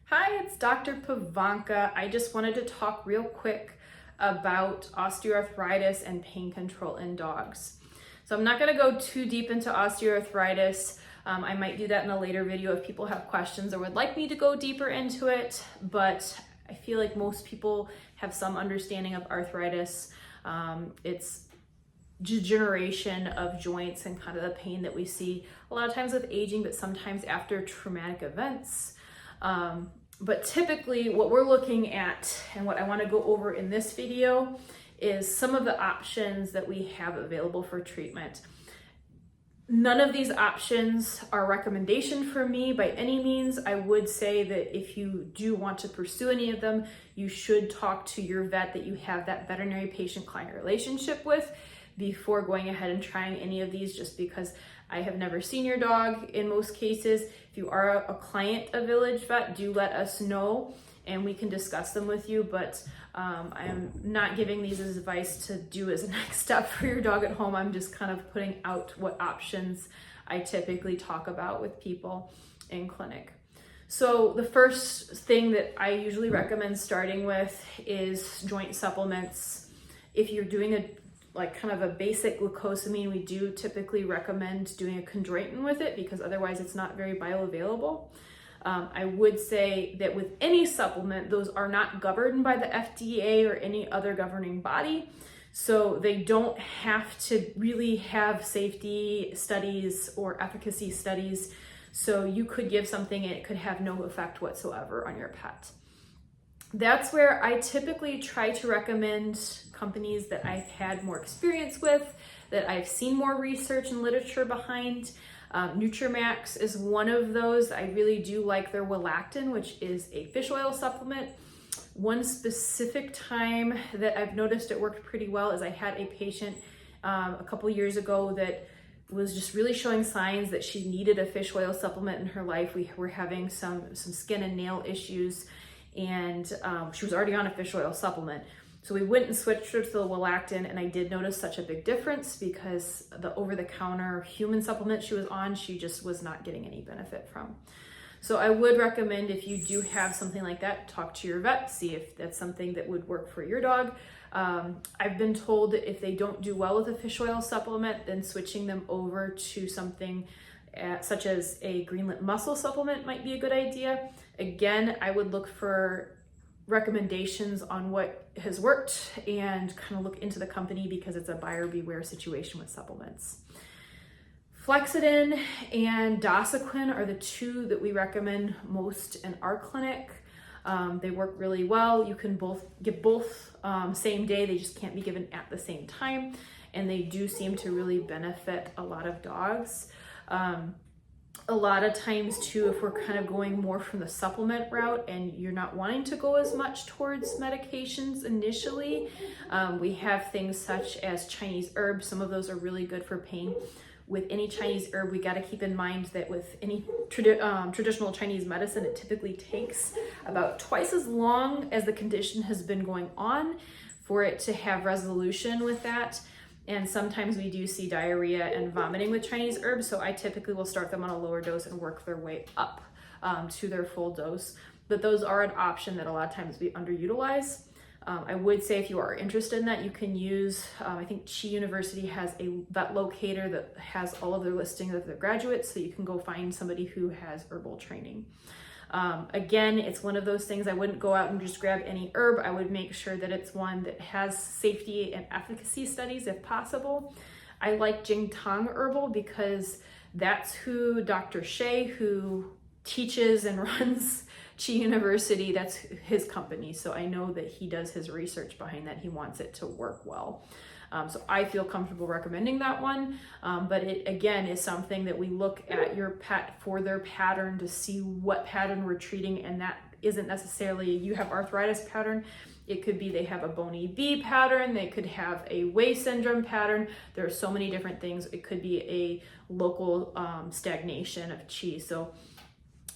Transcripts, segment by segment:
Hi, it's Dr. Pavanka. I just wanted to talk real quick about osteoarthritis and pain control in dogs. So I'm not going to go too deep into osteoarthritis. I might do that in a later video if people have questions or would like me to go deeper into it, but I feel like most people have some understanding of arthritis. It's degeneration of joints and kind of the pain that we see a lot of times with aging, but sometimes after traumatic events. But typically what we're looking at and what I want to go over in this video is some of the options that we have available for treatment. None of these options are a recommendation for me by any means. I would say that if you do want to pursue any of them, you should talk to your vet that you have that veterinary patient-client relationship with before going ahead and trying any of these, just because I have never seen your dog in most cases. If you are a client of Village Vet, do let us know and we can discuss them with you, but I am not giving these as advice to do as a next step for your dog at home. I'm just kind of putting out what options I typically talk about with people in clinic. So the first thing that I usually recommend starting with is joint supplements. If you're doing kind of a basic glucosamine, we do typically recommend doing a chondroitin with it because otherwise it's not very bioavailable. I would say that with any supplement, those are not governed by the FDA or any other governing body. So they don't have to really have safety studies or efficacy studies. So you could give something and it could have no effect whatsoever on your pet. That's where I typically try to recommend companies that I've had more experience with, that I've seen more research and literature behind. Nutramax is one of those. I really do like their Wilactin, which is a fish oil supplement. One specific time that I've noticed it worked pretty well is I had a patient a couple years ago that was just really showing signs that she needed a fish oil supplement in her life. We were having some skin and nail issues, and she was already on a fish oil supplement. So we went and switched her to the Wilactin, and I did notice such a big difference because the over-the-counter human supplement she was on, she just was not getting any benefit from. So I would recommend, if you do have something like that, talk to your vet, see if that's something that would work for your dog. I've been told that if they don't do well with a fish oil supplement, then switching them over to something such as a green lip mussel supplement might be a good idea. Again, I would look for recommendations on what has worked and kind of look into the company because it's a buyer beware situation with supplements. Flexidin and Dosequin are the two that we recommend most in our clinic. They work really well. You can give both same day. They just can't be given at the same time. And they do seem to really benefit a lot of dogs. A lot of times too, if we're kind of going more from the supplement route and you're not wanting to go as much towards medications initially, we have things such as Chinese herbs. Some of those are really good for pain. With any Chinese herb, we got to keep in mind that with any traditional Chinese medicine, it typically takes about twice as long as the condition has been going on for it to have resolution with that. And sometimes we do see diarrhea and vomiting with Chinese herbs. So I typically will start them on a lower dose and work their way up to their full dose. But those are an option that a lot of times we underutilize. I would say if you are interested in that, you can use, I think Chi University has a vet locator that has all of their listings of their graduates. So you can go find somebody who has herbal training. Again, it's one of those things, I wouldn't go out and just grab any herb. I would make sure that it's one that has safety and efficacy studies if possible. I like Jing Tong Herbal because that's who Dr. Shea, who teaches and runs Chi University, that's his company. So I know that he does his research behind that. He wants it to work well. So I feel comfortable recommending that one, but it again is something that we look at your pet for their pattern to see what pattern we're treating, and that isn't necessarily you have arthritis pattern. It could be they have a bony V pattern, they could have a Wei syndrome pattern. There are so many different things. It could be a local stagnation of qi. So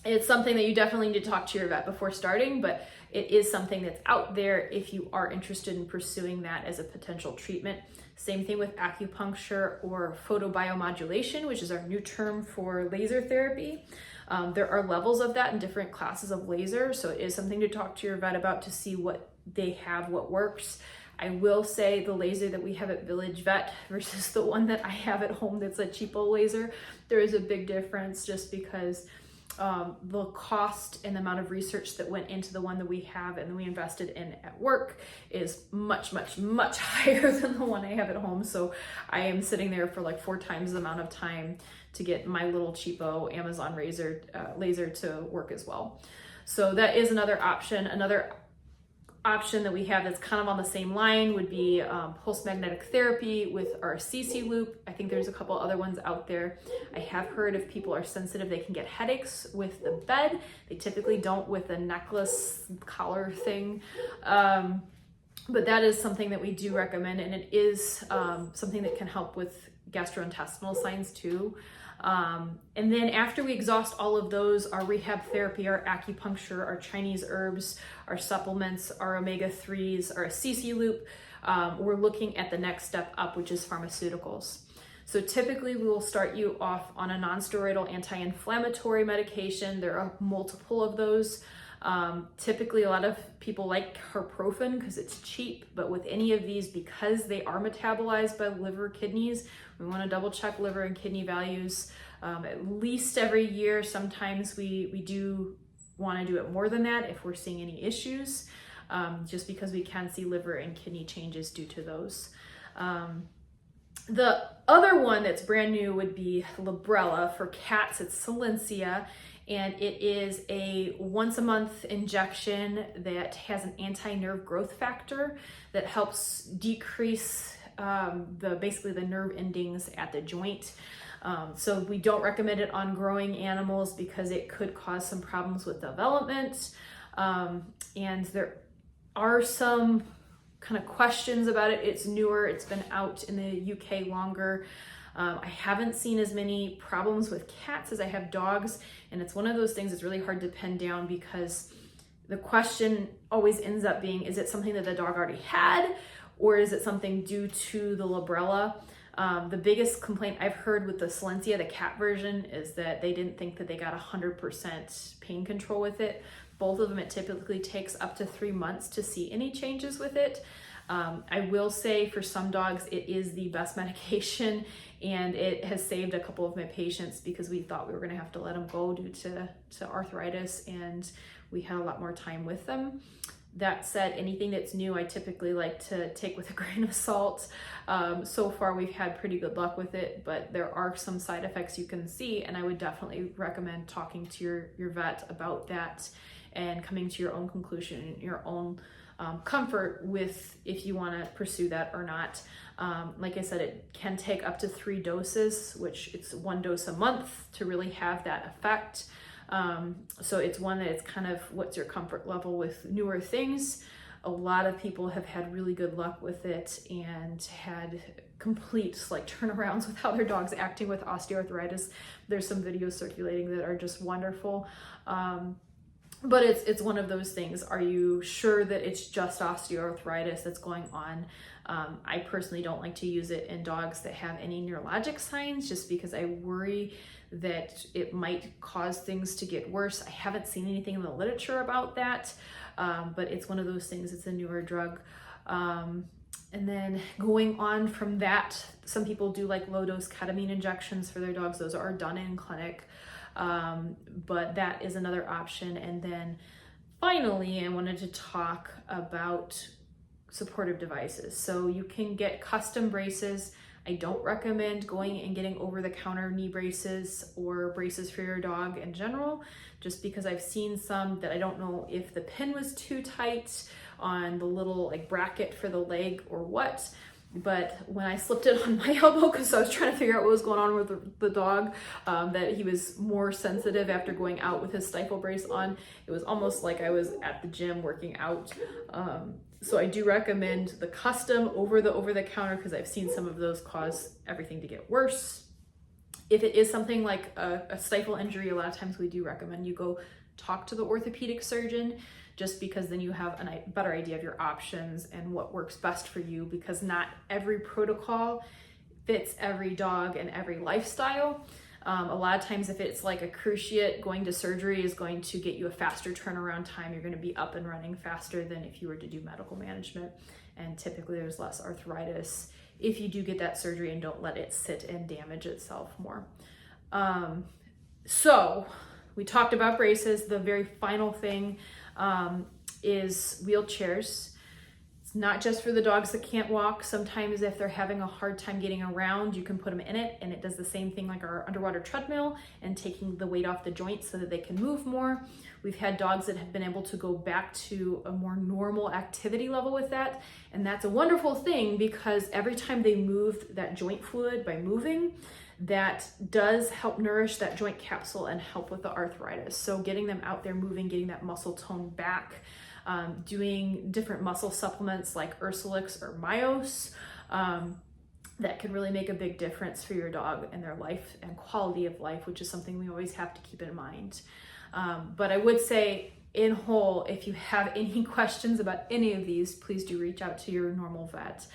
it's something that you definitely need to talk to your vet before starting, but it is something that's out there if you are interested in pursuing that as a potential treatment. Same thing with acupuncture or photobiomodulation, which is our new term for laser therapy. There are levels of that in different classes of laser, so it is something to talk to your vet about to see what they have, what works. I will say the laser that we have at Village Vet versus the one that I have at home that's a cheapo laser, there is a big difference just because the cost and the amount of research that went into the one that we have and we invested in at work is much, much, much higher than the one I have at home. So I am sitting there for like 4 times the amount of time to get my little cheapo Amazon laser to work as well. So that is another option. Another option that we have that's kind of on the same line would be pulse magnetic therapy with our CC loop. I think there's a couple other ones out there. I have heard if people are sensitive, they can get headaches with the bed. They typically don't with a necklace collar thing. But that is something that we do recommend, and it is something that can help with gastrointestinal signs too. And then after we exhaust all of those, our rehab therapy, our acupuncture, our Chinese herbs, our supplements, our omega-3s, our CC loop, we're looking at the next step up, which is pharmaceuticals. So typically we will start you off on a non-steroidal anti-inflammatory medication. There are multiple of those. Typically a lot of people like carprofen because it's cheap, but with any of these, because they are metabolized by liver, kidneys, we want to double check liver and kidney values at least every year. Sometimes we do want to do it more than that if we're seeing any issues, just because we can see liver and kidney changes due to those. The other one that's brand new would be Librela. For cats, it's Silencia, and it is a once a month injection that has an anti-nerve growth factor that helps decrease basically the nerve endings at the joint. So we don't recommend it on growing animals because it could cause some problems with development. And there are some kind of questions about it. It's newer, it's been out in the UK longer. I haven't seen as many problems with cats as I have dogs, and it's one of those things that's really hard to pin down because the question always ends up being, is it something that the dog already had, or is it something due to the Librela? The biggest complaint I've heard with the Silencia, the cat version, is that they didn't think that they got 100% pain control with it. Both of them, it typically takes up to 3 months to see any changes with it. I will say for some dogs, it is the best medication, and it has saved a couple of my patients because we thought we were gonna have to let them go due to arthritis, and we had a lot more time with them. That said, anything that's new, I typically like to take with a grain of salt. So far, we've had pretty good luck with it, but there are some side effects you can see, and I would definitely recommend talking to your vet about that and coming to your own conclusion, your own comfort with if you want to pursue that or not. Like I said, it can take up to 3 doses, which it's 1 dose a month to really have that effect. So it's one that it's kind of what's your comfort level with newer things. A lot of people have had really good luck with it and had complete like turnarounds with how their dog's acting with osteoarthritis. There's some videos circulating that are just wonderful. But it's one of those things. Are you sure that it's just osteoarthritis that's going on? I personally don't like to use it in dogs that have any neurologic signs just because I worry that it might cause things to get worse. I haven't seen anything in the literature about that, but it's one of those things. It's a newer drug. And then going on from that, some people do like low-dose ketamine injections for their dogs. Those are done in clinic, but that is another option. And then finally, I wanted to talk about supportive devices. So you can get custom braces. I don't recommend going and getting over-the-counter knee braces or braces for your dog in general, just because I've seen some that I don't know if the pin was too tight on the little like bracket for the leg or what. But when I slipped it on my elbow, because I was trying to figure out what was going on with the dog, that he was more sensitive after going out with his stifle brace on, it was almost like I was at the gym working out. So I do recommend the custom over the counter because I've seen some of those cause everything to get worse. If it is something like a stifle injury, a lot of times we do recommend you go talk to the orthopedic surgeon, just because then you have a better idea of your options and what works best for you, because not every protocol fits every dog and every lifestyle. A lot of times if it's like a cruciate, going to surgery is going to get you a faster turnaround time. You're going to be up and running faster than if you were to do medical management. And typically there's less arthritis if you do get that surgery and don't let it sit and damage itself more. So we talked about braces. The very final thing is wheelchairs. It's not just for the dogs that can't walk. Sometimes if they're having a hard time getting around, you can put them in it, and it does the same thing like our underwater treadmill and taking the weight off the joints so that they can move more. We've had dogs that have been able to go back to a more normal activity level with that, and that's a wonderful thing because every time they moved that joint fluid by moving, that does help nourish that joint capsule and help with the arthritis. So getting them out there moving, getting that muscle tone back, doing different muscle supplements like Ursulix or Myos, that can really make a big difference for your dog and their life and quality of life, which is something we always have to keep in mind. But I would say in whole, if you have any questions about any of these, please do reach out to your normal vet.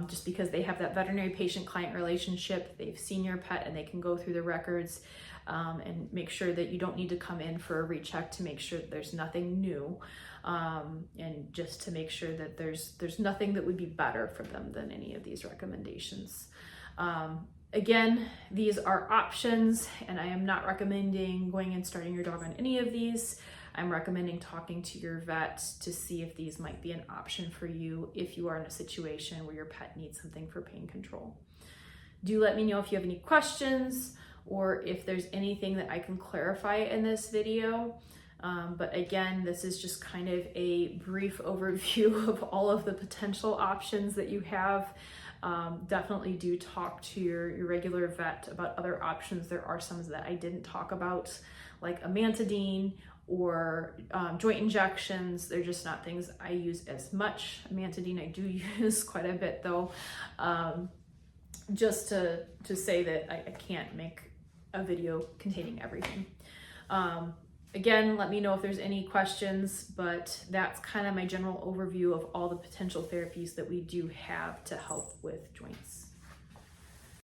Just because they have that veterinary patient-client relationship, they've seen your pet and they can go through the records and make sure that you don't need to come in for a recheck to make sure that there's nothing new, and just to make sure that there's nothing that would be better for them than any of these recommendations. Again, these are options, and I am not recommending going and starting your dog on any of these. I'm recommending talking to your vet to see if these might be an option for you if you are in a situation where your pet needs something for pain control. Do let me know if you have any questions or if there's anything that I can clarify in this video. But again, this is just kind of a brief overview of all of the potential options that you have. Definitely do talk to your regular vet about other options. There are some that I didn't talk about, like amantadine or joint injections. They're just not things I use as much. Amantadine I do use quite a bit though, just to say that I can't make a video containing everything. Again, let me know if there's any questions, but that's kind of my general overview of all the potential therapies that we do have to help with joints.